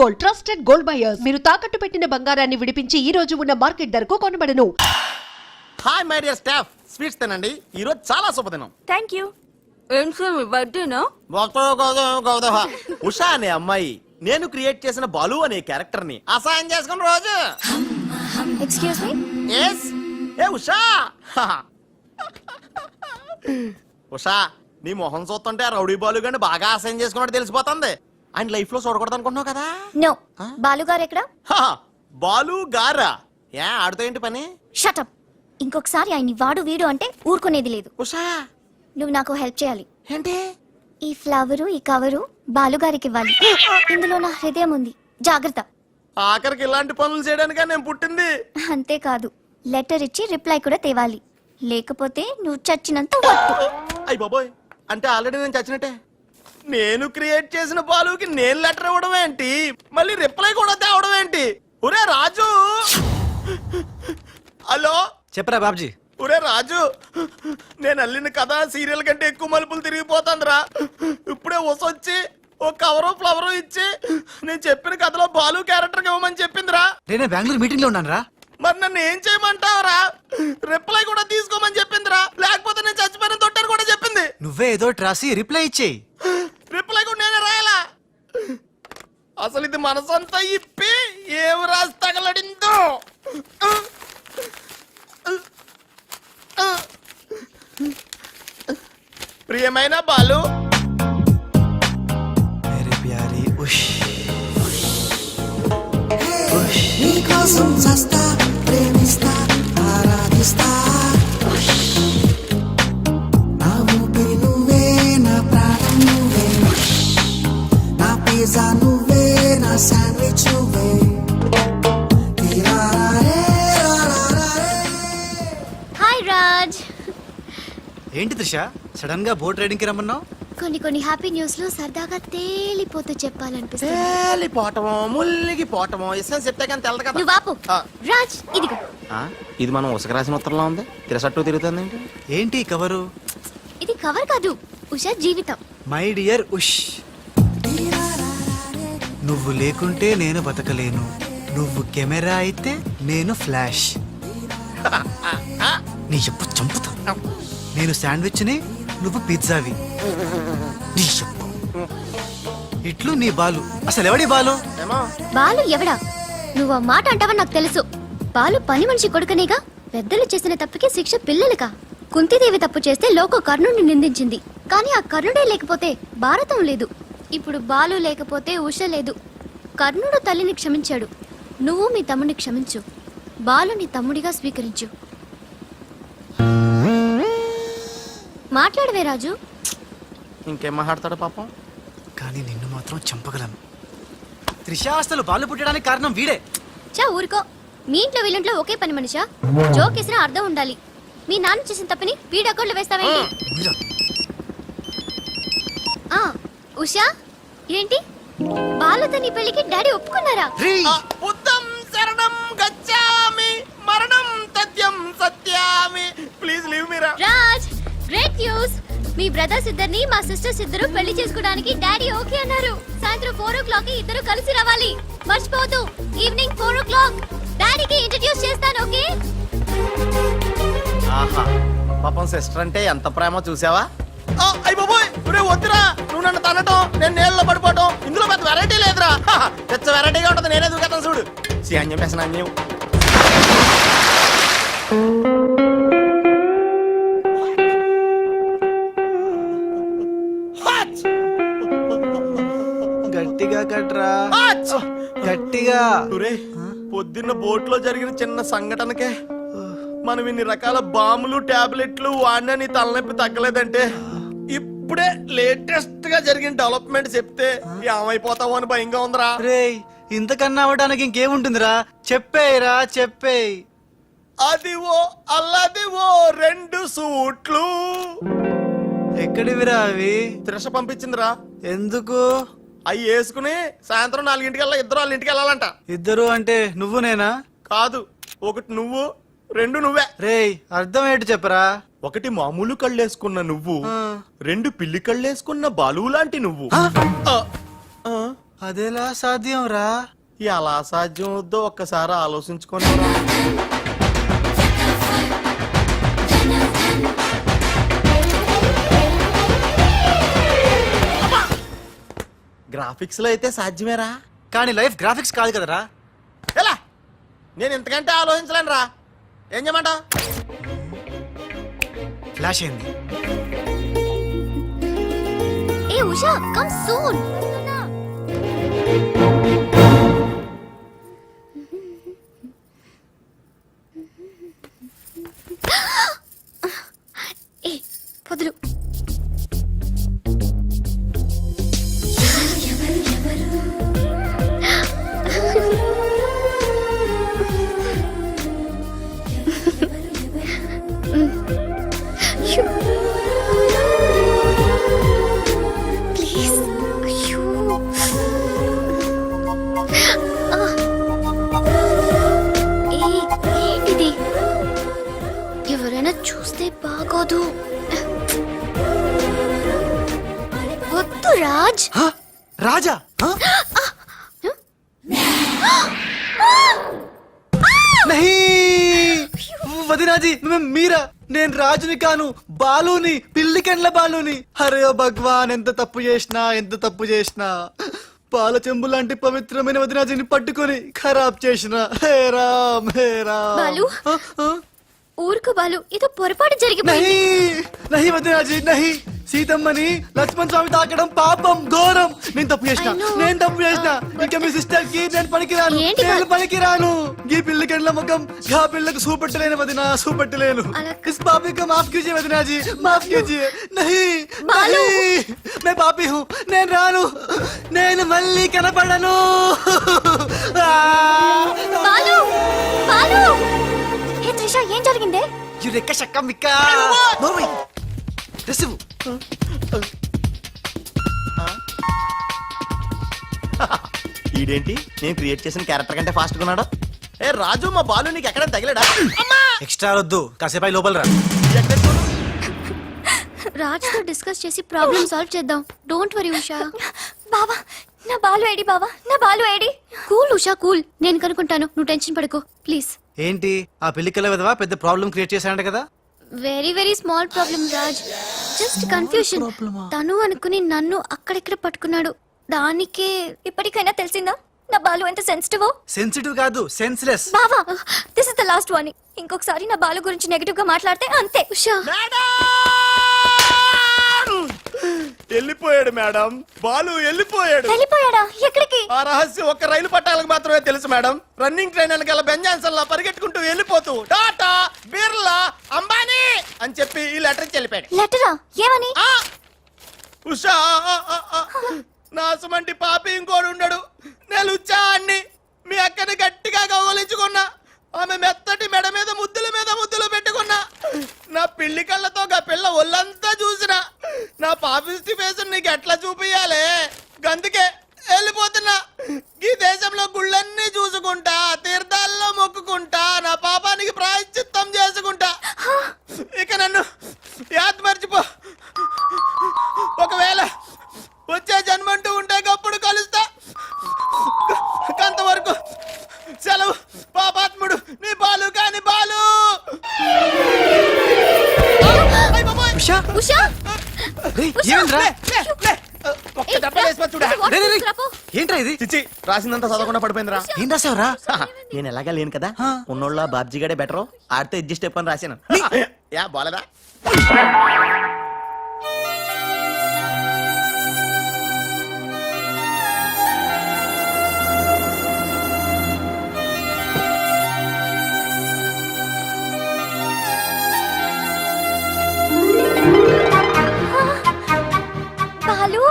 Gold, trusted gold buyers. మీరు తాకట్టు పెట్టిన బంగారాన్ని విడిపించి ఈ రోజు ఉన్న మార్కెట్ ధరకు కొనబడను. Hi my dear staff, sweets తినండి. ఈ రోజు చాలా శుభదినం. Thank you. ఏం సార్ మీ బర్త్డేనా? ఉషా అనే అమ్మాయి నేను క్రియేట్ చేసిన బాలు అనే క్యారెక్టర్ ని అసహాయం చేసుకున్న రోజు. Excuse me. ఎస్. ఏ ఉషా. ఉషా, నీ మొహం చూస్తుంటే ఆ రౌడీ బాలు గాని బాగా అసహాయం చేసుకున్నట్టు తెలిసిపోతుంది. ఆయన లైఫ్ లో చూడకూడదు అనుకుంటున్నావు కదా. నో. బాలు గారు ఎక్కడ? బాలు గారా? ఏ ఆడుతో ఏంటి పని? షటప్. ఇంకొకసారి ఆయన్ని వాడు వీడు అంటే ఊరుకునేది లేదు. ఉషా, నువ్వు నాకు హెల్ప్ చేయాలి. ఏంటి? ఈ ఫ్లవరు, ఈ కవరు బాలు గారికి ఇవ్వాలి. ఇందులో నా హృదయం ఉంది, జాగ్రత్త. ఆఖరికి ఇలాంటి పనులు చేయడానికే నేను పుట్టింది. అంతేకాదు, లెటర్ ఇచ్చి రిప్లై కూడా తేవాలి. లేకపోతే నువ్వు చచ్చినంత వద్దు. అయ్య బాబోయ్, అంటే ఆల్రెడీ నేను చచ్చినట్టే. నేను క్రియేట్ చేసిన బాలుకి నేను లెటర్ ఇవ్వడం ఏంటి, మళ్ళీ రిప్లై కూడా తేవడం ఏంటి? ఒరే రాజు. హలో, చెప్పరా బాబ్జీ. ఒరే రాజు, నేను అల్లిన కథ సీరియల్ కంటే ఎక్కువ మలుపులు తిరిగిపోతుందిరా. ఇప్పుడే వసొచ్చి ఒక కవరు ఫ్లవరు ఇచ్చి నేను చెప్పిన కథలో బాలు క్యారెక్టర్ ఇవ్వమని చెప్పిందిరా. నేను బెంగళూరు మీటింగ్ లో ఉన్నాను రా. మరి నన్ను ఏం చేయమంటావరా? రిప్లై కూడా తీసుకోమని చెప్పిందిరా. లేకపోతే నేను చచ్చిపోయిన తొట్టారు కూడా చెప్పింది. నువ్వే ఏదో రాసి రిప్లై ఇచ్చేయి. రిప్లై కూడా నేనే రాయాలా? అసలు ఇది మనసంతా ఇప్పి ఏం రాసి తగలడిందో. ప్రియమైన బాలు, మేరే ప్యారీ ఉష్ నీకోసం చస్తా, ప్రేమిస్తా, ఆరాధిస్తా. నా ఊపిరి నువ్వే, నా ప్రాణం నువ్వే, నా పిజ్జా నువ్వే, నా శాండ్విచ్ నువ్వే. హాయ్ రాజ్. ఏంటి త్రిష, సడన్ గా బోట్ రైడింగ్ కి రమ్మన్నావు? కొన్ని హ్యాపీ న్యూస్ లో సరదాగా తేలిపోతూ చెప్పాలనిపిస్తుంది. తేలిపోవటమో ముల్లిగిపోవటమో ఇష్టం చెప్తే కానీ తెలదు కదా. నువ్వు ఆపు. రాజ్, ఇదిగో. ఇది మనం ఉసక రాసిన ఉత్తరంలో ఉంది. తిరసట్టు తిరుగుతుంది ఏంటి? ఏంటి కవరు? ఇది కవర్ కాదు, ఉషా జీవితం. మై డియర్ ఉష్, నువ్వు లేకుంటే నేను బతకలేను. నువ్వు కెమెరా అయితే నేను ఫ్లాష్. నీ చెప్పు చంపుతా. నేను శాండ్విచ్ని, నువ్వు పిజ్జావి. నీ చెప్పు. ఇట్లు నీ బాలు. అసలు ఎవడి బాలు? బాలు ఎవడా? నువ్వు ఆ మాట అంటావని నాకు తెలుసు. బాలు పని మనిషి కొడుకనేగా. పెద్దలు చేసిన తప్పుకి శిక్ష పిల్లలకా? కుంతిదేవి తప్పు చేస్తే లోక కర్ణుడిని నిందించింది. కానీ ఆ కర్ణుడే లేకపోతే భారతం లేదు. ఇప్పుడు బాలు లేకపోతే ఉష లేదు. కర్ణుడు తల్లిని క్షమించాడు. నువ్వు మీ తమ్ముడిని క్షమించు. బాలు నీ తమ్ముడిగా స్వీకరించు. మాట్లాడవే రాజు. ఇంకేం మాట్లాడతాడు పాపం. కానీ నిన్ను మాత్రం చంపగలను. త్రిష, అసలు బాలు పుట్టడానికి కారణం వీడే. చా ఊరుకో. మీ ఇంట్లో వీళ్ళంట్లో ఒకే పని మనిషా? జోక్ వేసినా అర్థం ఉండాలి. మీ నాన్న చేసిన తప్పని వీడి అకౌంట్లో వేస్తావేంటి? ఉషా, ఏంటి బాలుతో నీ పెళ్లికి డాడీ ఒప్పుకున్నారా? బుద్ధం శరణం గచ్ఛామి, మరణం తథ్యం సత్యామి. ప్లీజ్ లీవ్ మీ రా. Raj, great news. మీ బ్రదర్స్ ఇద్దరిని మా సిస్టర్స్ ఇద్దరు పెళ్లి చేసుకోవడానికి డాడీ ఓకే అన్నారు. సాయంత్రం 4 o'clock కి ఇద్దరు కలిసి రావాలి. మర్చిపోవద్దు. ఈవినింగ్ 4 o'clock డాడీకి ఇంట్రడ్యూస్ చేస్తాను. ఓకే? ఆహా, పాపం సిస్టర్ అంటే ఎంత ప్రేమో చూసావా? అయ్య బాబోయ్, వద్దురా. నువ్వు నన్ను తనటం, నేను నీళ్ళలో పడిపోవటం, ఇందులో పెద్ద వెరైటీ లేదురా. పెద్ద వెరైటీగా ఉంటుంది. నేనే దూకేతాను చూడు. అన్యం వేసిన అన్యం. గట్టిగా కట్రా, గట్టిగా. పొద్దున్న బోట్ లో జరిగిన చిన్న సంఘటనకే మనం ఇన్ని రకాల బాంబులు టాబ్లెట్లు వాడినా నీ తలనొప్పి తగ్గలేదంటే ఇప్పుడే లేటెస్ట్ గా జరిగిన డెవలప్మెంట్ చెప్తే ఏమైపోతావు అని భయంగా ఉందిరా. రేయ్, ఇంతకన్నా అవడానికి ఇంకేముంటుందిరా? చెప్పేయరా, చెప్పేయ్. అదివో అల్లదివో 2 సూట్లు. ఎక్కడివిరా అవి? త్రిష పంపించిందిరా. ఎందుకు? అవి వేసుకుని సాయంత్రం 4 ఇద్దరు వాళ్ళ ఇంటికి వెళ్ళాలంట. ఇద్దరు అంటే నువ్వు నేనా? కాదు, ఒకటి నువ్వు, 2 నువ్వే. రేయ్, అర్థం ఏంటి చెప్పరా? ఒకటి మామూలు కళ్ళేసుకున్న నువ్వు, 2 పిల్లి కళ్ళేసుకున్న బాలు లాంటి నువ్వు. అదేలా సాధ్యం రా? ఎలా సాధ్యం అవుద్దో ఒక్కసారి ఆలోచించుకొని గ్రాఫిక్స్ లో అయితే సాధ్యమేరా, కానీ లైఫ్ గ్రాఫిక్స్ కాదు కదరా. ఎలా నేను ఇంతకంటే ఆలోచించలేను రా. ఏం చేయమంటావు? ఫ్లాష్ అయింది. ఏ ఉషా కమ్ సూన్. ఏ వదులు. ప్లీజ్. అయ్యో ఏంటిది? ఎవరైనా చూస్తే బాగోదు. వద్దు రాజ్. హ? రాజా హ? నహీ వదినాజీ, మీరా? నేను రాజుని కాను, బాలుని, పిల్లికెండ్ల బాలుని. అరే ఓ భగవాన్, ఎంత తప్పు చేసినా పాల చెంబు లాంటి పవిత్రమైన వదినాజీని పట్టుకొని ఖరాబ్ చేసిన. హే రామ్, హే రామ్. బాలు. ఊరుకు బాలు, ఏదో పొరపాటు జరిగిపోయింది. నహి వదినాజీ నహి. సీతమ్మని లక్ష్మణ్ స్వామి తాకడం పాపం, ఘోరం. నేను తప్పు I know. చేసిన. ఇంకా మీ సిస్టర్ కి నేను పనికిరాను. ఏంటి నేను పనికిరాను. ఈ పిల్లకెళ్ళ ముఖం గా పిల్లకు చూపెట్టలేను వదినా, చూపెట్టలేను. అలా- इस पापी को माफ कीजिए वदना जी, माफ कीजिए. नहीं बालू. नहीं, मैं पापी हूँ. నేను రాను, నేను మళ్ళీ కనపడను. బాలు బాలు. హే త్రిష, ఏం జరిగిందే? యురెక్క షక్క మిక్క. నోర్మై రిసివ్. ఈడేంటి నేను క్రియేట్ చేసిన క్యారెక్టర్ కంటే ఫాస్ట్ గా ఉన్నాడు. ఏ రాజు, మా బాలు నీకు ఎక్కడ తగిలాడా? ఎక్స్ట్రా వద్దు, కాసేపు లోపల రా. ఎక్కడ చూడు? రాజ్ తో డిస్కస్ చేసి ప్రాబ్లం సాల్వ్ చేద్దాం. Don't worry Usha. బావా, నా బాలు ఏడి బావా, నా Balu AD. Cool Usha, cool. నేను కనుక్కుంటాను, నువ్వు టెన్షన్ పడకు ప్లీజ్. ఏంటి ఆ పెళ్లికల విధవా పెద్ద ప్రాబ్లం క్రియేట్ చేశాడంట కదా? Very very small problem Raj, just confusion. తను అనుకుని నన్ను అక్కడిక్కడ పట్టుకున్నాడు. దానికే ఇప్పటికైనా తెలిసిందా నా బాలు ఎంత సెన్సిటివ్? సెన్సిటివ్ కాదు, సెన్స్లెస్. బావా, this is the last warning. ఇంకొకసారి నా బాలు గురించి నెగటివ్ గా మాట్లాడితే అంతే. ఉషా. వెళ్ళిపోయాడు మేడం, బాలు వెళ్ళిపోయాడు. వెళ్ళిపోయాడా? ఎక్కడికి? ఆ రహస్యం ఒక్క రైలు పట్టాలకు మాత్రమే తెలుసు మేడం. రన్నింగ్ ట్రైన్ వెనకాల బెంజాన్సన్ లా పరిగెట్టుకుంటూ వెళ్ళిపోతూ టాటా, బిర్లా, అంబానీ అని చెప్పి ఈ లెటర్ ఇచ్చి వెళ్ళిపోయాడు. లెటరా? ఏమని? ఆ! ఉషా, నా సుమంటి పాపి ఇంకోడు ఉండడు. నేను ఉచ్చాన్ని మీ అక్కని గట్టిగా కౌగలించుకున్నా. ఆమె మెత్తటి మెడ మీద ముద్దులు పెట్టుకున్నా. నా పిల్లి కళ్ళతో గా పిల్ల ఒళ్ళంతా చూసిన. నా పాపిస్టి ఫేస్ నీకు ఎట్లా చూపియాలే? గందుకే వెళ్ళిపోతున్నా. ఈ దేశంలో గుళ్ళన్నీ చూసుకుంటా, తీర్థాల్లో మొక్కుకుంటా, నా పాపానికి ప్రాయశ్చిత్తం చేసుకుంటా. ఇక నన్ను యాద్ మర్చిపో. ఒకవేళ వచ్చే జన్మంటూ ఉంటే గప్పుడు కలుస్తా. అంతవరకు సెలవు. పాపాత్ముడు నీ బాలు కాని బాలు. అయ్ బాబోయ్. ఉషా, ఉషా. రేయ్, ఏమైందిరా? లే, ఒక్క దెబ్బ వేసి చూడా. రేయ్, రేయ్, ఏంట్రా ఇది? చిచ్చి, రాసిందంతా చదవకుండా పడిపోయిందిరా. ఏం రాసావురా? నేను ఎలాగా లేను కదా, ఆ. ఉన్నోళ్ళ బాబ్జీ గడే బెటర్, ఆడితే అడ్జస్ట్ అయిపోయి రాశాను. యా బాలేదా? బాలు.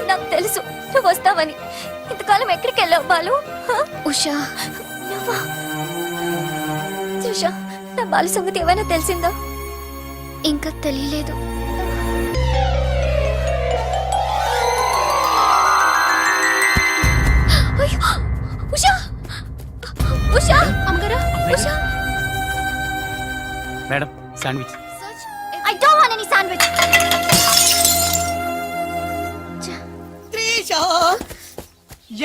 నాకు తెలుసు నువ్వు వస్తావని. ఇంతకాలం ఎక్కడికి వెళ్ళావు బాలు? ఉషా, నువ్వా? ఉషా, నా బాలు సంగతి ఏమైనా తెలిసిందా? ఇంకా తెలియలేదు. అయ్యో, ఉషా, ఉషా, అమ్మగారా, ఉషా. Madam sandwich. Search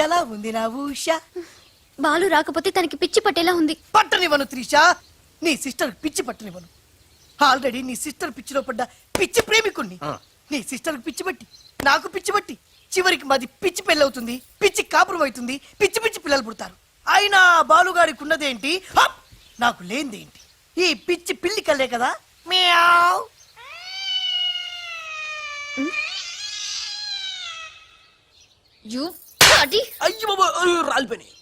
ఎలా ఉంది నా ఊష? బాలు రాకపోతే తనకి పిచ్చి పట్టేలా ఉంది. పట్టనివ్వను త్రిష, నీ సిస్టర్ పిచ్చి పట్టనివ్వను. ఆల్రెడీ నీ సిస్టర్ పిచ్చిలో పడ్డ పిచ్చి ప్రేమికుణ్ణి. నీ సిస్టర్ పిచ్చి పట్టి నాకు పిచ్చి పట్టి చివరికి మాది పిచ్చి పెళ్ళవుతుంది, పిచ్చి కాపురం అవుతుంది, పిచ్చి పిచ్చి పిల్లలు పుడతారు. అయినా బాలుగాడికి ఉన్నదేంటి, హప్! నాకు లేనిదేంటి? ఈ పిచ్చి పిల్లి కల్లే కదా. మ్యావ్. You bloody- అయ్యో బాబా, రాలిపోయినాయి.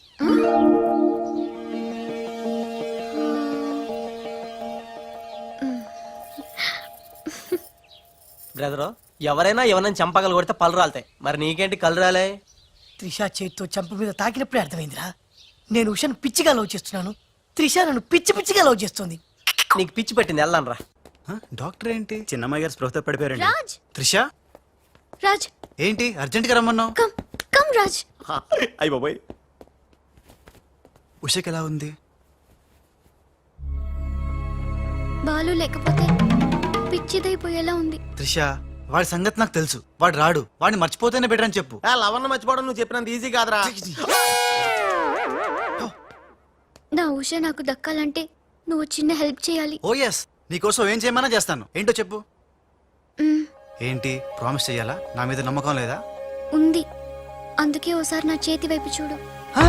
బ్రదరు ఎవరైనా ఎవరైనా చంపగలు కొడితే పళ్ళు రాలుతాయి, మరి నీకేంటి కళ్ళు రాలే? త్రిష చేతితో చంప మీద తాకినప్పుడే అర్థమైందిరా. నేను ఉషను పిచ్చిగా లవ్ చేస్తున్నాను, త్రిష నన్ను పిచ్చి పిచ్చిగా లవ్ చేస్తుంది. నీకు పిచ్చి పెట్టింది వెళ్ళను రా. డాక్టర్ ఏంటి? చిన్నమ్మాయి గారు స్పృహతో పడిపోయారండి. రాజ్ త్రిష రాజ్ ఏంటి అర్జెంట్ గా రమ్మన్నావు? Come come Raj. అయ్యి బాబాయ్, ఉషకి ఎలా ఉంది? బాలు లేకపోతే పిచ్చిదైపోయేలా ఉంది. త్రిష వాడి సంగతి నాకు తెలుసు. వాడు రాడు, వాడిని మర్చిపోతేనే బెటర్ అని చెప్పు. లవన్న మర్చిపోవడం నువ్వు చెప్పినంత ఈజీ కాదురా. నా ఉష నాకు దక్కాలంటే నువ్వు చిన్న హెల్ప్ చేయాలి. ఓ ఎస్, నీకోసం ఏం చేయమన్నా చేస్తాను. ఏంటో చెప్పు. మ్, ఏంటి ప్రామిస్ చెయ్యాలా? నా మీద నమ్మకం లేదా? ఉంది. అందుకే ఓసారి నా చేతి వైపు చూడు. హ?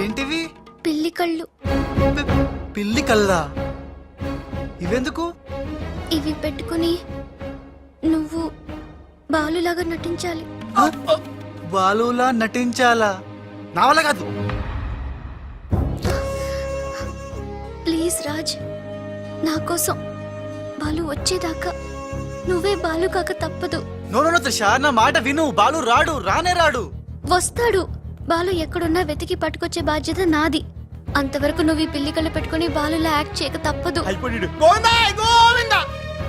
ఏంటివి? పిల్లి కళ్ళు. పిల్లి కల్లా? ఇవెందుకు? ఇవి పెట్టుకుని నువ్వు బాలులాగా నటించాలి. హ? బాలులా నటించాలా? నా వల్ల కాదు. ప్లీజ్ రాజ్, నా కోసం బాలు వచ్చేదాకా నువ్వే బాలు కాక తప్పదు. నో నో నో త్రిష, నా మాట విను. బాలు రాడు, రానే రాడు. వస్తాడు. బాలు ఎక్కడున్నా వెతికి పట్టుకొచ్చే బాధ్యత నాది. అంతవరకు నువ్వు ఈ పిల్లి కళ్ళు పెట్టుకుని బాలులా యాక్ట్ చేయక తప్పదు. అయిపోయాడు. గోవిందా గోవిందా,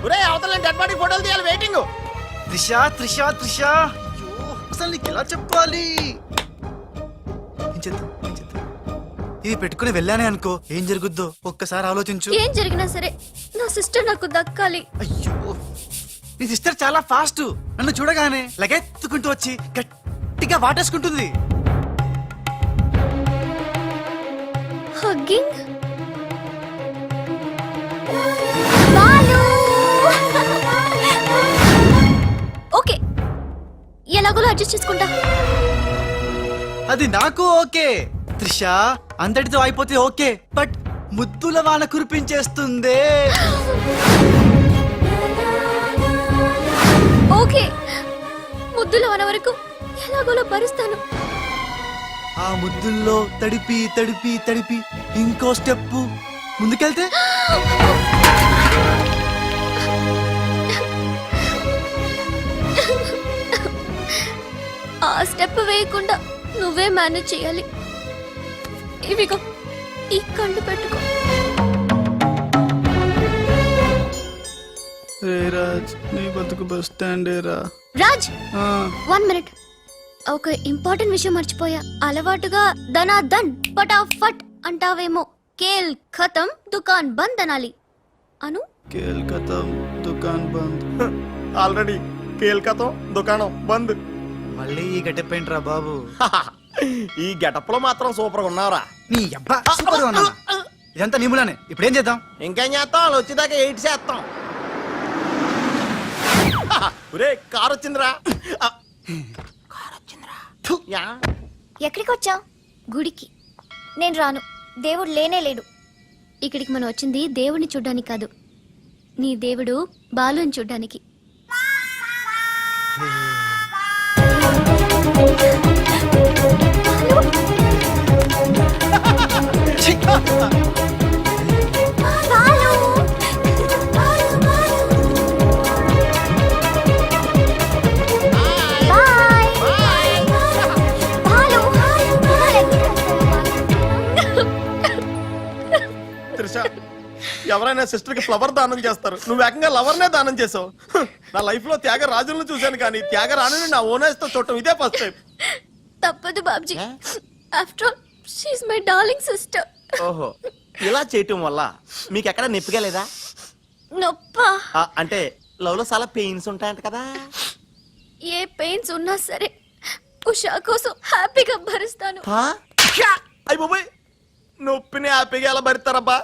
ఒరే అవతల డెడ్ బాడీ ఫోటోలు తీయాలి, వెయిటింగ్. త్రిష త్రిష త్రిష, అయ్యో అసలు నీకు ఎలా చెప్పాలి? ఏం చేద్దాం, ఏం చేద్దాం? ఇది పెట్టుకుని వెళ్ళానే అనుకో, ఏం జరుగుద్దో ఒక్కసారి ఆలోచించు. ఏం జరిగినా సరే నా సిస్టర్ నాకు దక్కాలి. అయ్యో, నీ సిస్టర్ చాలా ఫాస్ట్. నన్ను చూడగానే లగెత్తుకుంటూ వచ్చి గట్టిగా వాటేసుకుంటుంది. హగ్గింగ్. బాలు. ఓకే, ఎలాగోలా అడ్జస్ట్ చేసుకుంటా. అది నాకు ఓకే త్రిష, అంతటితో అయిపోతే ఓకే. బట్ ముద్దుల వాన కురిపించేస్తుందే. ఓకే, ముద్దుల వన వరకు ఎలాగోలా భరిస్తాను. ఆ ముద్దుల్లో తడిపి తడిపి తడిపి ఇంకో స్టెప్ ముందుకెళ్తే ఆ స్టెప్ వేయకుండా నువ్వే మేనేజ్ చేయాలి. ఇవిగో ఈ కళ్ళు పెట్టుకో. రాజ్, నీ బతుకు బస్ స్టాండ్ రా. రాజ్, 1 మినిట్. ఒక ఇంపార్టెంట్ విషయం మర్చిపోయా. అలవాటుగా ధనాధన్ ఫటాఫట్ అంటావేమో. కేల్ ఖతం దుకాన్ బంద్ అనాలి. అను. కేల్కతం దుకాన్ బంద్. ఆల్రెడీ కేల్కతో దుకాణం బంద్. మళ్ళీ ఈ గట్టెప్పేంట్రా బాబు? ఈ గెటప్ లో మాత్రం సూపర్ గా ఉన్నావురా. నీ అబ్బా సూపర్ గా ఉన్నానా? ఇదంతా నిములానే. ఇప్పుడు ఏం చేద్దాం? ఇంకేం చేస్తాం, వాళ్ళు వచ్చేదాకా 8 చేస్తాం. ఒరే కార్ వచ్చిందిరా. థు. యా. ఎక్కడికి వచ్చావు? గుడికి. నేను రాను, దేవుడు లేనే లేడు. ఇక్కడికి మనం వచ్చింది దేవుడిని చూడ్డానికి కాదు, నీ దేవుడు బాలుని చూడ్డానికి. ఛీ! బాలు! బాయ్! బాలు! త్రిష, ఎవరైనా సిస్టర్ కి ఫ్లవర్ దానం చేస్తారు, నువ్వు ఏకంగా లవర్నే దానం చేసావు. నా లైఫ్ లో త్యాగరాజులను చూశాను కానీ త్యాగరాణిని నా ఓనర్స్ తో చూడటం ఇదే ఫస్ట్ టైం. తప్పదు Babji. After all she my darling sister. ఓహో, ఇలా చేయటం వల్ల మీకు ఎక్కడ నొప్పిగా లేదా? నొప్పా? అంటే లవ్ లో చాలా పెయిన్స్ ఉంటాయంట కదా. ఏ పెయిన్స్ ఉన్నా సరే ఉషా కోసం హ్యాపీగా భరిస్తాను. అయ్యి బాబాయ్, నొప్పిని హ్యాపీగా ఎలా భరిస్తారబ్బా?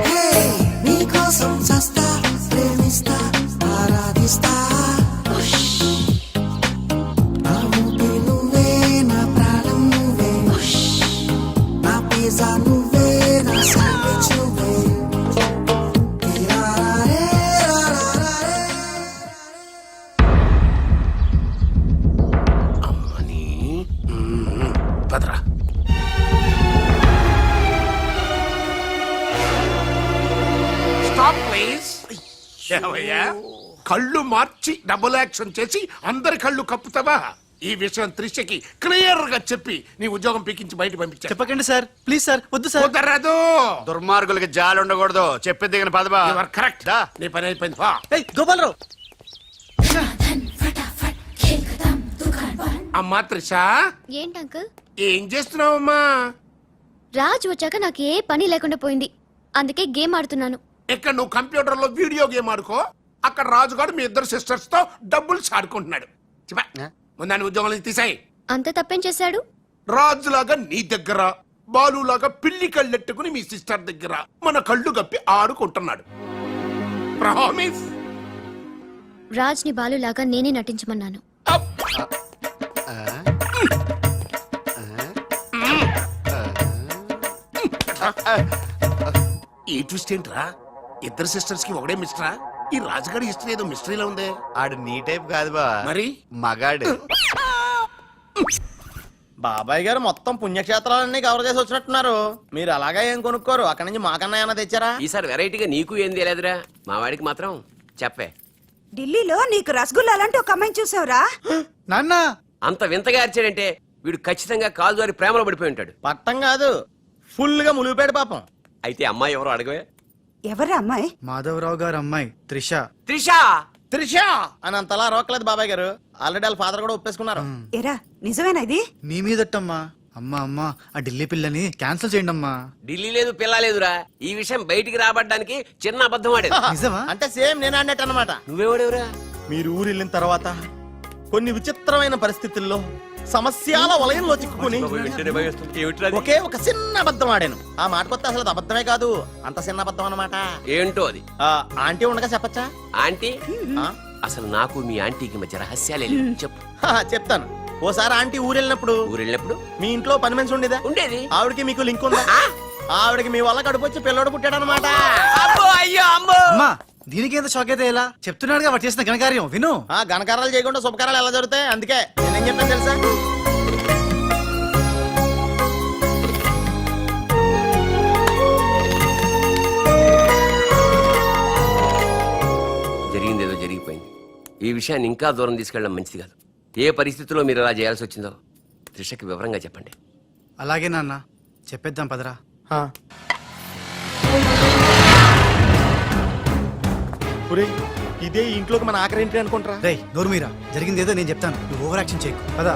హే నీకోసం చస్తా ప్రేమిస్తా ఆరాధిస్తా నా ఊపిరి నువ్వే నా ప్రాణం నువ్వే నా పిజ్జా నువ్వే నా శాండ్విచ్ నువ్వే రారే రారే అమ్మని పదరా. Stop please. ఏమయ్యా, కళ్ళు మార్చి డబుల్ యాక్షన్ చేసి అందరి కళ్ళు కప్పుతావా? ఈ విషయం త్రిషకి క్లియర్ గా చెప్పి నీ ఉద్యోగం పీకించి బయట పంపించా. చెప్పకండి సార్, ప్లీజ్ సార్, వద్దు సార్. కుదరదు. దుర్మార్గులకి జాలి ఉండకూడదు. చెప్పేది దిగిన పదవా. You are correct. నీ పని అయిపోయింది. వా. ఏయ్ గోపాలరావు, అమ్మా త్రిష, ఏంటి అంకుల్? ఏం చేస్తున్నావమ్మా? రాజ్ వచ్చాక నాకు ఏ పని లేకుండా పోయింది, అందుకే గేమ్ ఆడుతున్నాను. ఇక్కడ నువ్వు కంప్యూటర్ లో వీడియో గేమ్ ఆడుకో, అక్కడ రాజుగాడు మీ ఇద్దరు సిస్టర్స్ తో డబ్బులు ఆడుకుంటున్నాడు. ముందాన్ని ఉద్యోగం నుంచి తీసాయి. అంత తప్పేం చేశాడు? రాజులాగా నీ దగ్గర, బాలులాగా పిల్లి కళ్ళెట్టుకుని మీ సిస్టర్ దగ్గర మన కళ్ళు గప్పి ఆడుకుంటున్నాడు. ప్రామిస్. రాజ్ ని బాలులాగా నేనే నటించమన్నాను. ఈ ట్విస్ట్ ఏంట్రా? ఇద్దరు సిస్టర్స్ కి ఒకడే మిస్టరా? ఈ రాజుగారి హిస్టరీ ఏదో మిస్టరీలో ఉంది. ఆడు నీ టైప్ కాదు బా, మరి మగాడు. బాబాయ్ గారు మొత్తం పుణ్యక్షేత్రాలన్నీ కవర్ చేసి వచ్చినట్టున్నారు. మీరు అలాగా ఏం కొనుక్కోరు? అక్కడి నుంచి మాకన్నా ఏమైనా తెచ్చారా? ఈసారి వెరైటీగా నీకు ఏం తెలియదురా, మా వాడికి మాత్రం చెప్పే. ఢిల్లీలో నీకు రసగుల్లా లాంటి ఒక అమ్మాయిని చూసావురా? నాన్న అంత వింతగా అరిచాడంటే వీడు ఖచ్చితంగా కాలు జారి ప్రేమలో పడిపోయి ఉంటాడు. పట్టం కాదు, ఫుల్ గా ములిగిపోయాడు పాపం. అయితే అమ్మాయి ఎవరో అడగవే. ఎవరా అమ్మాయి? మాధవరావు గారు అమ్మాయి త్రిష. త్రిషా. త్రిష అని అంతలా రోకలేదు బాబాయ్ గారు. ఆల్రెడీ వాళ్ళ ఫాదర్ కూడా ఒప్పేసుకున్నారు. ఎరా నిజమేనా ఇది? మీ మీదట్టమ్మా. అమ్మా అమ్మా, ఆ ఢిల్లీ పిల్లని క్యాన్సిల్ చేయండి అమ్మా. ఢిల్లీ లేదు పిల్ల లేదురా, ఈ విషయం బయటికి రాబడ్డానికి చిన్న అబద్ధం ఆడేది. నిజమా? అంటే సేమ్ నేను అన్నట్టు అనమాట. నువ్వేవాడేవురా? మీరు ఊరు వెళ్ళిన తర్వాత కొన్ని విచిత్రమైన పరిస్థితుల్లో సమస్యల వలయంలో చిక్కుకుని ఒకే ఒక చిన్న అబద్ధం ఆడాను. ఆ మాట కొత్త అసలు అది అబద్ధమే కాదు, అంత చిన్న అబద్ధం అన్నమాట. ఏంటో అది? ఆంటీ ఉండగా చెప్పచ్చా? ఆంటీ? ఆ? అసలు నాకు మీ ఆంటీకి మధ్య రహస్యాలే లేవు. చెప్పు. చెప్తాను. ఓసారి ఆంటీ ఊరు వెళ్ళినప్పుడు ఊరు వెళ్ళినప్పుడు మీ ఇంట్లో పని మనిషి ఉండేదా? ఉండేది. ఆవిడకి మీకు లింక్ ఉందా? ఆవిడకి మీ వల్ల కడుపు వచ్చి పిల్లడు పుట్టాడు అనమాట. అయ్యో అమ్మో. అమ్మా, దీనికి ఎంత షాక్ అయితే ఎలా? చెప్తున్నాడుగా వాడు చేసిన ఘనకార్యం విను. ఘనకారాలు చేయకుండా శుభకారాలు ఎలా జరుగుతాయి? అందుకే నేనేం చెప్పాను తెలుసా? జరిగిందేదో జరిగిపోయింది. ఈ విషయాన్ని ఇంకా దూరం తీసుకెళ్ళడం మంచిది కాదు. ఏ పరిస్థితిలో మీరు అలా చేయాల్సి వచ్చిందో త్రిషకి వివరంగా చెప్పండి. అలాగే నాన్న, చెప్పేద్దాం పదరా. ఒరేయ్, ఇదే ఈ ఇంట్లోకి మన ఆఖరి ఏంటి అనుకుంటారా? రేయ్ నోర్మీరా, జరిగిందేదో నేను చెప్తాను, నువ్వు ఓవర్ యాక్షన్ చేయకు. పదా.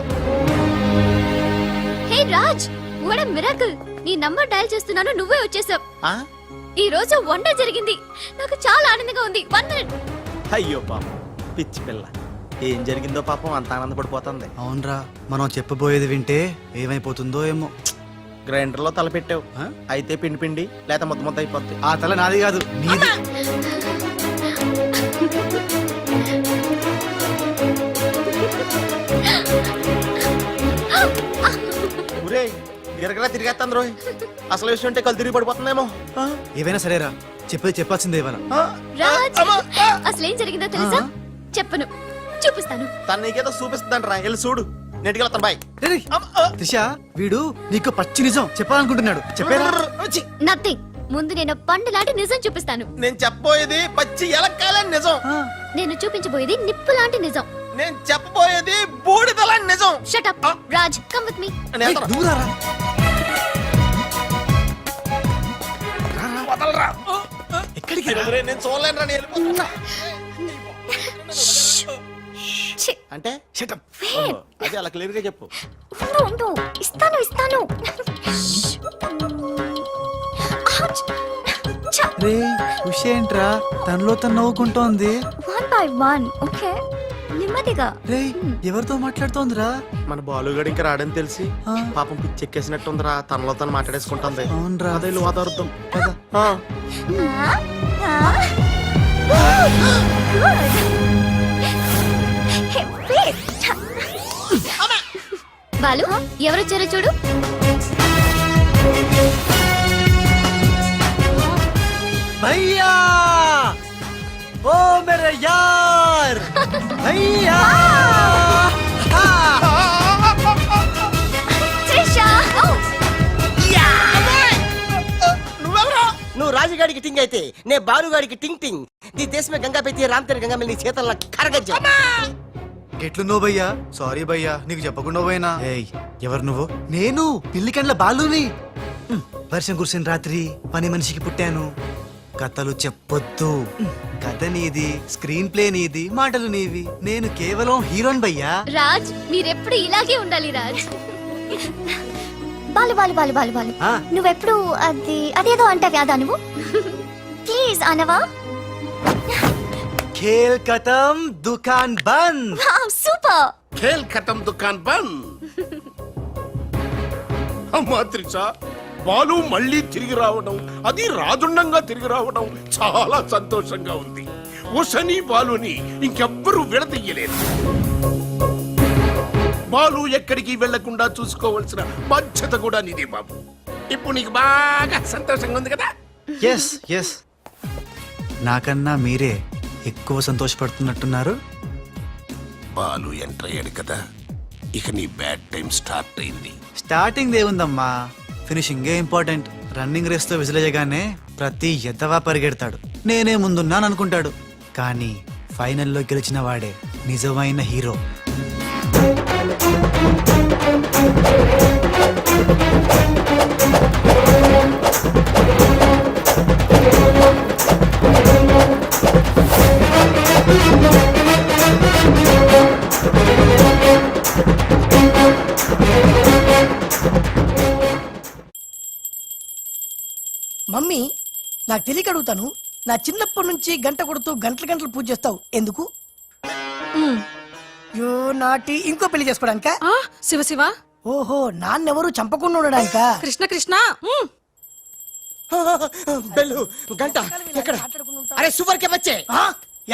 హే రాజ్, వాట్ ఎ మిరాకిల్! నీ నంబర్ డయల్ చేస్తున్నాను, నువ్వే వచ్చేసావ్. ఈ రోజు వండర్ జరిగింది, నాకు చాలా ఆనందంగా ఉంది. 1 minute. అయ్యో పాపం పిచ్చి పిల్ల, ఏం జరిగిందో పాపం అంత ఆనందపడిపోతుంది. అవునరా, మనం చెప్పబోయేది వింటే ఏమైపోతుందో ఏమో. గ్రైండర్ లో తల పెట్టావు, అయితే పిండి పిండి లేక ముద్ద ముద్ద అయిపోద్ది. ఆ తల నాది కాదు, నీది. ఒరేయ్, గిరగరా తిరిగేస్తాను రోయ్. అసలు విషయం ఉంటే కళ్ళు తిరిగి పడిపోతుందేమో. ఏవైనా సరేరా, చెప్పేది చెప్పాల్సిందే ఇవాళ. రాజ్, అసలేం జరిగిందో తెలుసా? చెప్పను, చూపిస్తాను. తను నీకేదో చూపిస్తుందంటరా, వెళ్ళి చూడు. నెట్టుకెళ్తాను బాయ్. రేయ్, త్రిష, వీడు నీకు పచ్చి నిజం చెప్పాలనుకుంటున్నాడు. చెప్పేరా? నథింగ్. ముందు నేను పండు లాంటి నిజం చూపిస్తాను. నేను చెప్పబోయేది పచ్చి ఎలక్కాలని నిజం. నేను చూపించబోయేది నిప్పు లాంటి నిజం. నేను చెప్పబోయేది బూడిదలాంటి నిజం. Shut up Raj, come with me. నువ్వు రారా. వదలరా. ఇరవై నేను చూడలేను రా, నేను వెళ్ళిపోతున్నా. ఛీ, అంటే wait. అదే అలా క్లియర్ గా చెప్పు. ఉండు ఇస్తాను Ouch. ఛ, రే ఏంట్రా తనలో తను నవ్వుకుంటోంది. one by one, okay? నెమ్మదిగా. రే ఎవరితో మాట్లాడుతోందిరా? మన బాలుగాడు ఇంకా రాడని తెలిసి ఆ. పాపం పిచ్చి ఎక్కేసినట్టుందిరా, తనలో తను మాట్లాడేసుకుంటుంది. అవునరా. అదే వాదార్థం. Hey, wait. ఛ. బాలు ఎవరొచ్చారో చూడు. భయ్యా ఓ మేరే యార్ భయ్యా త్రిష. నువ్వు రాజుగాడికి టింగ్ అయితే నే బాలుగాడికి టింగ్ టింగ్. నీ దేశమే గంగా పెట్టి రామ్తేరి గంగా నీ చేతల్లో కరగజ్జా. ఎట్లు నువ్వు భయ్యా? సారీ భయ్యా, నీకు చెప్పకుండా పోయినా. ఏయ్ ఎవరు నువ్వు? నేను పిల్లికండ్ల బాలుని. వర్షం కురిసిన రాత్రి పని మనిషికి పుట్టాను. కథలు చెప్పొద్దు. కథ నీది, స్క్రీన్ ప్లే నీది, మాటలు నీవి. నేను కేవలం హీరోన్ భయ్యా. రాజ్ మీరెప్పుడు ఇలాగే ఉండాలి రాజ్. బాలు బాలు బాలు బాలు బాలు ఆ. నువ్వెప్పుడు అదేదో అంటావు అదా నువ్వు ప్లీజ్ అనవా. ఖేల్ ఖతం దుకాన్ బంద్. సూపర్. ఖేల్ ఖతం దుకాన్ బంద్. అమ్మా త్రిష, బాలు మళ్ళీ తిరిగి రావడం, అది రాజుండంగా తిరిగి రావడం చాలా సంతోషంగా ఉంది. ఉషని బాలుని ఇంకెవ్వరూ విడదీయలేదు. బాలు ఎక్కడికి వెళ్లకుండా చూసుకోవాల్సిన బాధ్యత కూడా నీదే బాబు. ఇప్పుడు నీకు బాగా సంతోషంగా ఉంది కదా? ఎస్ ఎస్, నాకన్నా మీరే ఎక్కువ సంతోషపడుతున్నట్టున్నారు. బాలు ఎంటర్ అయ్యాడు కదా, ఇక నీ బ్యాడ్ టైం స్టార్ట్ అయింది. స్టార్టింగ్ దేవుందమ్మా, ఫినిషింగే ఇంపార్టెంట్. రన్నింగ్ రేస్ తో విసిలేయగానే ప్రతి ఎద్దవా పరిగెడతాడు, నేనే ముందున్నాను అనుకుంటాడు. కానీ ఫైనల్లో గెలిచిన వాడే నిజమైన హీరో. మమ్మీ నాకు తెలియక అడుగుతాను, నా చిన్నప్పటి నుంచి గంట కొడుతూ గంటలు గంటలు పూజ చేస్తావు ఎందుకు? యో నాటి ఇంకో పెళ్లి చేసుకోవడానికా? శివ శివ ఓహో, నాన్నెవరు చంపకుండా ఉండడానికా? కృష్ణ కృష్ణ బెల్లు గంట ఎక్కడ? అరే సూపర్ కే బచ్చే, ఆ?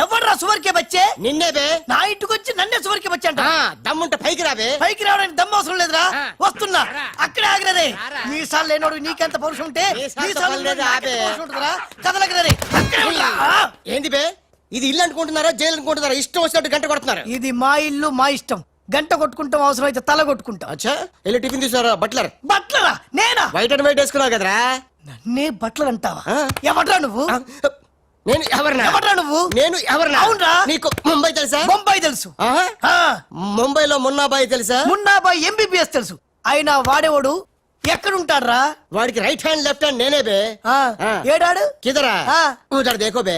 ఎవర్రా సువర్కే బచ్చే? నిన్నే బే. నా ఇంటికి వచ్చి నన్నే సువర్కే బచ్చే అంట. దమ్ముంటే పైకి రాబే. పైకి రావడానికి దమ్ము అవసరం లేదురా, వస్తున్నా. అక్కడే ఆగిరే. మీసాలు లేనోడు నీకెంత పౌరుషం ఉంటే మీసాలు లేనోడు నాకెంత పౌరుషం ఉంటుందిరా? కదలగిరే. అక్కడే ఉండురా. ఏంది బే, ఇది ఇల్లు అనుకుంటున్నారా జైలు అనుకుంటున్నారా? ఇష్టం వచ్చినట్టు గంట కొడుతున్నారు. ఇది మా ఇల్లు మా ఇష్టం. గంట కొట్టుకుంటాం, అవసరం అయితే తల కొట్టుకుంటాం. అచ్చా వెళ్ళి టిఫిన్ తీసుకురా. బట్లర్ బట్లరా? నేనా? వైట్ అండ్ వైట్ వేసుకున్నావు కదరా. నన్నే బట్లర్ అంటావా? ఆ. ఎవడ్రా నువ్వు? నేను ఎవరినా? ఎవడ్రా నువ్వు? నేను ఎవరినా? అవునరా. నీకు ముంబై తెలుసా? బొంబాయి తెలుసు. ఆహా. ఆ. ముంబైలో మున్నాబాయి తెలుసా? మున్నాబాయ్ ఎంబీబీఎస్ తెలుసు. అయినా వాడేవాడు ఎక్కడుంటాడ్రా? వాడికి రైట్ హ్యాండ్ లెఫ్ట్ హ్యాండ్ నేనే బే. ఆ. ఆ. ఏడాడు? కిదరా ఆ. ఉదర్ దేఖో బే.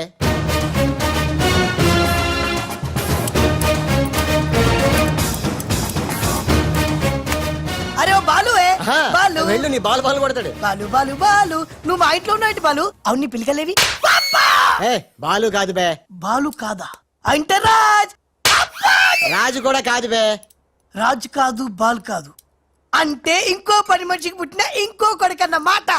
అరే ఓ బాలు ఆహా. బాలు వెళ్ళు, నీ బాల్ బాల్ కొడతాడు. బాలు బాలు బాలు నువ్వు మా ఇంట్లో ఉన్నావు బాలు. అవును, నీ పిలికలేవి? ఏ బాలు కాదు బే. బాలు కాదా? అంటే రాజ్. రాజు కూడా కాదు బే. రాజు కాదు, బాల్ కాదు అంటే ఇంకో పని మనిషికి పుట్టిన ఇంకో కొడుకన్న మాట.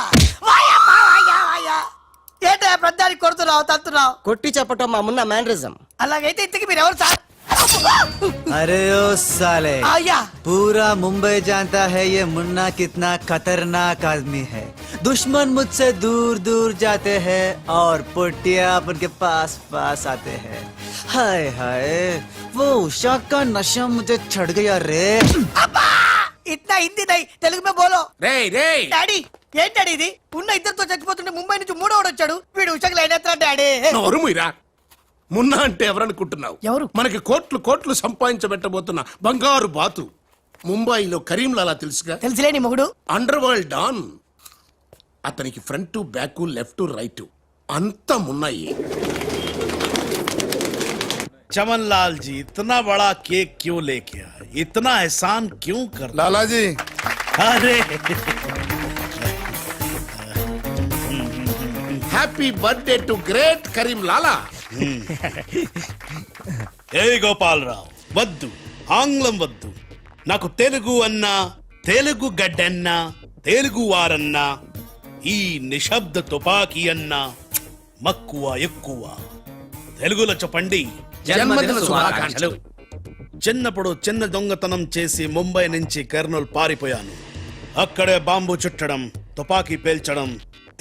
ఏంటో ప్రధానికి కొడుతున్నావు, తత్తున్నావు? కొట్టి చెప్పటం మా మున్న మేనరిజం. అలాగైతే ఇంతకి మీరు ఎవరు సార్? अरे ओ साले, आया पूरा मुंबई जानता है ये मुन्ना कितना खतरनाक आदमी है. दुश्मन मुझसे दूर दूर जाते हैं और पुटिया उनके पास पास आते हैं. हाय हाय, वो उषा का नशा मुझे चढ़ गया रे. అబ్బా! ఇట్లా హిందీ నై, తెలుగు మే బోలో. రేయ్ రేయ్, డాడీ ఏంటండి ఇది? ఉన్న ఇద్దరితో చచ్చిపోతుంటే ముంబై నుంచి మూడోడు వచ్చాడు. వీడు ఉషకు లైన్ ఎత్తాడు డాడీ. నోరు మీరా. మున్నా అంటే ఎవరనుకుంటున్నావు? ఎవరు? మనకి కోట్లు కోట్లు సంపాదించబెట్టబోతున్న బంగారు బాతు. ముంబైలో కరీంలాలా తెలుసుగా? తెలుసులేని మొగుడు. Underworld don. అతనికి ఫ్రంట్ బ్యాక్ లెఫ్ట్ రైట్ అంతమున్నాయి. चमन लाल जी इतना बड़ा केक क्यों लेके आए, इतना एहसान क्यों कर लाला जी अरे happy birthday to great Karim Lala. ఏ గోపాలరావు వద్దు, ఆంగ్లం వద్దు. నాకు తెలుగు అన్నా, తెలుగు గడ్డన్నా, తెలుగు వారన్నా, ఈ నిశ్శబ్ద తుపాకీ అన్నా మక్కువ ఎక్కువ. తెలుగులో చెప్పండి. జన్మదిన శుభాకాంక్షలు. చిన్నప్పుడు చిన్న దొంగతనం చేసి ముంబై నుంచి కర్నూలు పారిపోయాను. అక్కడే బాంబు చుట్టడం, తుపాకీ పేల్చడం,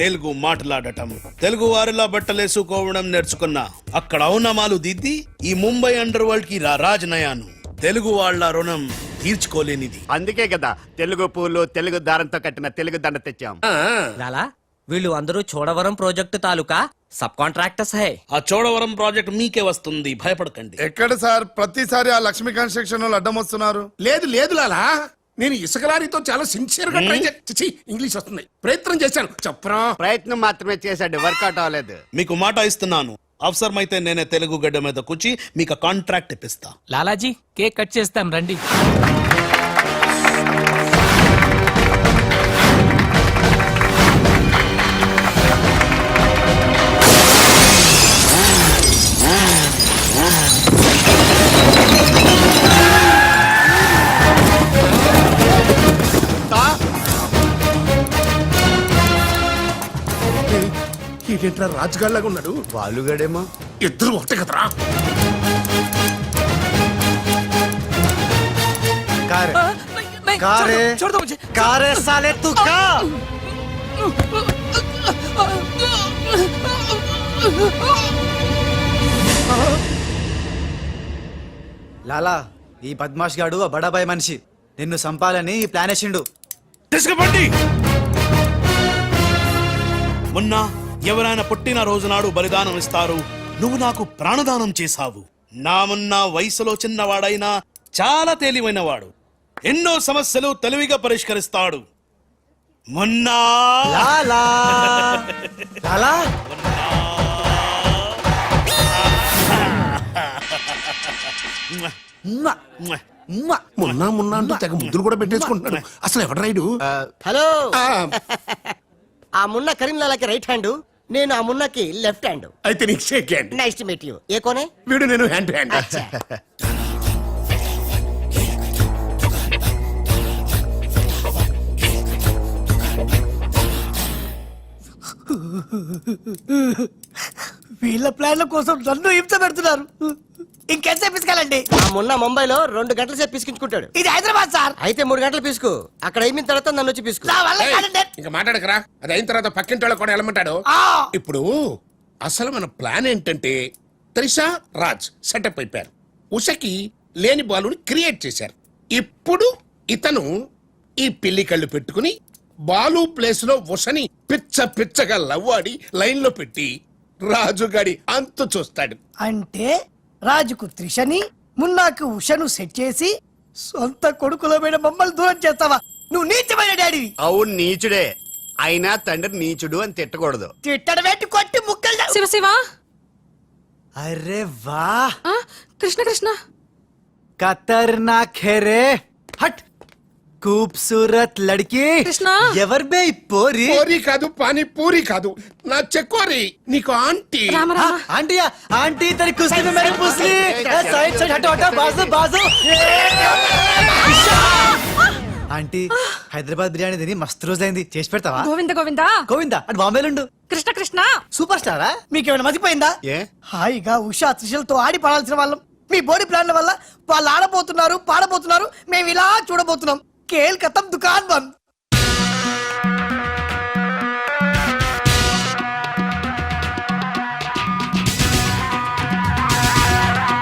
తెలుగు మాట్లాడటం, తెలుగు వారిలా బట్టలేసుకోవడం నేర్చుకున్నా. అక్కడ ఔనమాలు దిద్ది ఈ ముంబై అండర్ వరల్డ్ కి రాజనయాను. తెలుగు వాళ్ళ రుణం తీర్చుకోలేనిది. అందుకే కదా తెలుగు పూలు తెలుగు దారంతో కట్టిన తెలుగు దండ తెచ్చాం. లాలా వీళ్ళు అందరూ చోడవరం ప్రాజెక్టు తాలూకా సబ్ కాంట్రాక్టర్స్ హై. ఆ చోడవరం ప్రాజెక్ట్ మీకే వస్తుంది, భయపడకండి. ఎక్కడ సార్ ప్రతిసారి ఆ లక్ష్మీ కన్స్ట్రక్షన్ వాళ్ళు అడ్డం వస్తున్నారు? లేదు లేదు లాలా, నేను ఇసుక లారీతో చాలా సిన్సియర్ గా ట్రై చేసి ఇంగ్లీష్ వస్తుంది ప్రయత్నం చేశాను. చెప్పరా? ప్రయత్నం మాత్రమే చేశాడు, వర్కౌట్ అవ్వలేదు. మీకు మాట ఇస్తున్నాను, అవసరమైతే నేనే తెలుగు గడ్డ మీద కూర్చి మీకు కాంట్రాక్ట్ ఇప్పిస్తా. లాలాజీ కేక్ కట్ చేస్తాం రండి. ఏంట్రా రాజుగాళ్ళగా ఉన్నాడు? బాలుగడేమో. ఇద్దరు ఒకటే కదరా. कारे कारे साले तू का లాలా ఈ బద్మాష్ గాడు ఆ బడాబాయ్ మనిషి నిన్ను సంపాలని ఈ ప్లాన్ వేసిండు. తీసుకుపండి. మొన్న ఎవరైనా పుట్టిన రోజు నాడు బలిదానం ఇస్తారు, నువ్వు నాకు ప్రాణదానం చేశావు. నా మొన్న వయసులో చిన్నవాడైనా చాలా తెలివైనవాడు, ఎన్నో సమస్యలు తెలివిగా పరిష్కరిస్తాడు. మొన్నా లాలా లాలా మొన్న మొన్న అంటూ తెగ ముద్దులు కూడా పెట్టేసుకుంటున్నాడు. అసలు ఎవడు రైడు? హలో, ఆ మున్న కరీం లాలాకి రైట్ హ్యాండ్, నేను ఆ మున్నకి లెఫ్ట్ హ్యాండ్. అయితే నీకు shake hand. Nice to meet you. ఏ కోనే? వీడు నేను హ్యాండ్ టు హ్యాండ్. వీళ్ళ ప్లాన్ల కోసం నన్ను హింస పెడుతున్నారు. ఇంకెంతసేపు పిసుకాలండి? ఆ మున్న ముంబైలో 2 గంటల సేపు పిసికించుకుంటాడు. ఇది హైదరాబాద్ సార్. అయితే 3 గంటలు పిసుకు. అక్కడ అయిన తర్వాత నన్ను వచ్చి పిసుకు. నా వల్ల కాదండి. ఇంకా మాట్లాడకరా. అది అయిన తర్వాత పక్కింటి వాళ్ళు కూడా వెళ్ళమంటాడు. ఆ. ఇప్పుడు అసలు మన ప్లాన్ ఏంటంటే త్రిషా రాజ్ సెటప్ అయిపోయారు. ఉషకి లేని బాలుని క్రియేట్ చేశారు. ఇప్పుడు ఇతను ఈ పిల్లి కళ్ళు పెట్టుకుని బాలు ప్లేస్ లో ఉషని పిచ్చ పిచ్చగా లవ్వాడి లైన్ లో పెట్టి రాజుగాడి అంతు చూస్తాడు. అంటే రాజుకు త్రిషని, మున్నాకు ఉషను సెట్ చేసి సొంత కొడుకులమైన మమ్మల్ని దూరం చేస్తావా? నువ్వు నీచమైన డాడీవి. అవును నీచుడే, అయినా తండ్రి నీచుడు అని తిట్టకూడదు. తిట్టడం పెట్టి కొట్టి ముక్కలు. శివ శివ అరే వాహ్ కృష్ణ కృష్ణ ఖతర్నాక్ హే రే. హట్ खूबसूरत लड़की कृष्णा ఎవర్ బే ఈ పోరి? పూరి కాదు, పానీ పూరి కాదు, నా చెక్కోరి. నీకు aunty. Rama Rama aunty aunty तेरी कुश्ती में मेरी पुसली. साइड साइड हटो हटो, बाजू बाजू. ఆంటీ హైదరాబాద్ బిర్యానీ తిని మస్తు రోజైంది, చేసి పెడతావా? గోవింద గోవింద గోవిందా అటు బాంబేలుండు. కృష్ణ కృష్ణ సూపర్ స్టారా? మీకేమైనా మతిపోయిందా? ఏ హాయిగా ఉషా త్రిషలతో ఆడి పడాల్సిన వాళ్ళం మీ బోడీ ప్లాన్ల వల్ల వాళ్ళు ఆడబోతున్నారు, పాడబోతున్నారు, మేము ఇలా చూడబోతున్నాం. కేల్ కథం దుకాన్ బంద్.